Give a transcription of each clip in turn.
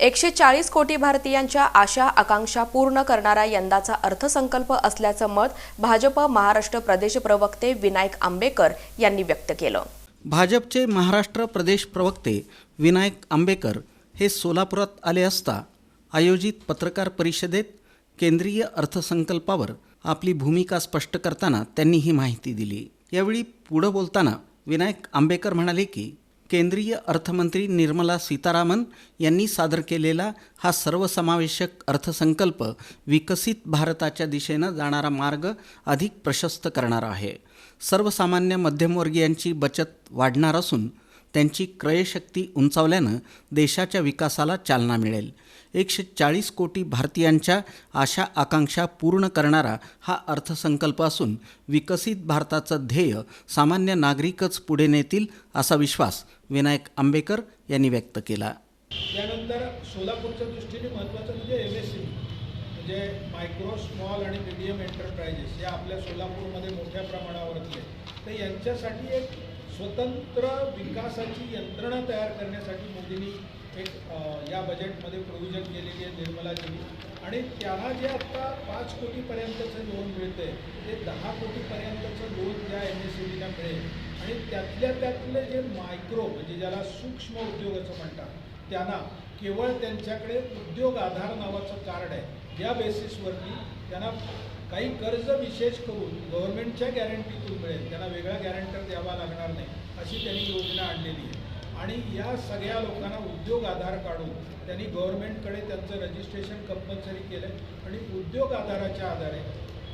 140 कोटी भारतीयांच्या आशा आकांक्षा पूर्ण करणारा यंदाचा अर्थसंकल्प असल्याचं मत भाजप महाराष्ट्र प्रदेश प्रवक्ते विनायक आंबेकर यांनी व्यक्त केलं। भाजपचे महाराष्ट्र प्रदेश प्रवक्ते विनायक आंबेकर हे सोलापुरात आले असता आयोजित पत्रकार परिषदेत केंद्रीय अर्थसंकल्पावर आपली भूमिका स्पष्ट करताना त्यांनी ही माहिती दिली। यावेळी पुढे बोलताना विनायक आंबेकर म्हणाले की केंद्रीय अर्थमंत्री निर्मला सीतारामन यांनी सादर केलेला हा सर्वसमावेशक अर्थसंकल्प विकसित भारताच्या दिशेने जाणारा मार्ग अधिक प्रशस्त करणारा आहे। सर्वसामान्य मध्यमवर्गीयांची बचत वाढणार असून त्यांची क्रयशक्ती उंचावल्यानं देशाच्या विकासाला चालना मिळेल। 140 कोटी भारतीयांच्या आशा आकांक्षा पूर्ण करणारा हा अर्थसंकल्प असून विकसित भारताचं ध्येय सामान्य नागरिकच पुढे नेतील असा विश्वास विनायक आंबेकर यांनी व्यक्त केला। त्यानंतर सोलापूरच्या दृष्टीने महत्त्वाचं म्हणजे MSME म्हणजे मायक्रो स्मॉल आणि मीडियम एंटरप्राइजेस या आपल्या सोलापूरमध्ये मोठ्या प्रमाणावरती आहेत। तर यांच्यासाठी एक स्वतंत्र विकासाची यंत्रणा तयार करण्यासाठी मोदींनी एक या बजेटमध्ये प्रोव्हिजन केलेली आहे निर्मलाजींनी, आणि त्यांना जे आता 5 कोटीपर्यंतचं लोन मिळतं आहे ते 10 कोटीपर्यंतचं लोन त्या MSMEला मिळेल। आणि त्यातले जे मायक्रो म्हणजे ज्याला सूक्ष्म उद्योग असं म्हणतात त्यांना केवळ त्यांच्याकडे उद्योग आधार नावाचं कार्ड आहे, या बेसिसवरती त्यांना काही कर्ज विशेष करून गव्हर्नमेंटच्या गॅरंटीतून मिळेल, त्यांना वेगळा गॅरंटर द्यावा लागणार नाही अशी त्यांनी योजना आणलेली आहे। आणि या सगळ्या लोकांना उद्योग आधार काढून त्यांनी गव्हर्नमेंटकडे त्यांचं रजिस्ट्रेशन कंपल्सरी केलं आहे आणि उद्योग आधाराच्या आधारे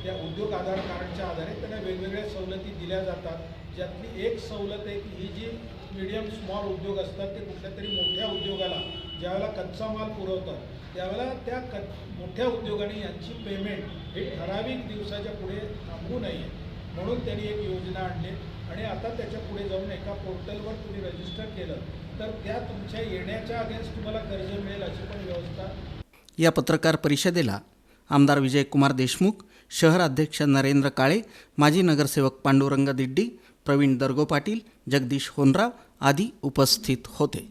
त्या उद्योग आधार कार्डच्या आधारे त्यांना वेगवेगळ्या सवलती दिल्या जातात। ज्यातली एक सवलत आहे की ही जी मीडियम स्मॉल उद्योग असतात ते कुठल्या तरी मोठ्या उद्योगाला ज्यावेळेला कच्चा माल पुरवतात त्यावेळेला त्या मोठ्या उद्योगाने यांची पेमेंट हे ठराविक दिवसाच्या पुढे थांबू नये म्हणून त्यांनी एक योजना आणली। आणि आता त्याच्या पुढे जाऊन एका पोर्टलवर तुम्ही रजिस्टर केलं तर त्या तुमच्या येण्याच्या अगेन्स्ट तुम्हाला कर्ज मिळेल अशी पण व्यवस्था। या पत्रकार परिषदेला आमदार विजयकुमार देशमुख, शहर अध्यक्ष नरेंद्र काळे, माजी नगरसेवक पांडुरंग दिड्डी, प्रवीण दर्गो पाटील, जगदीश होनराव आदी उपस्थित होते।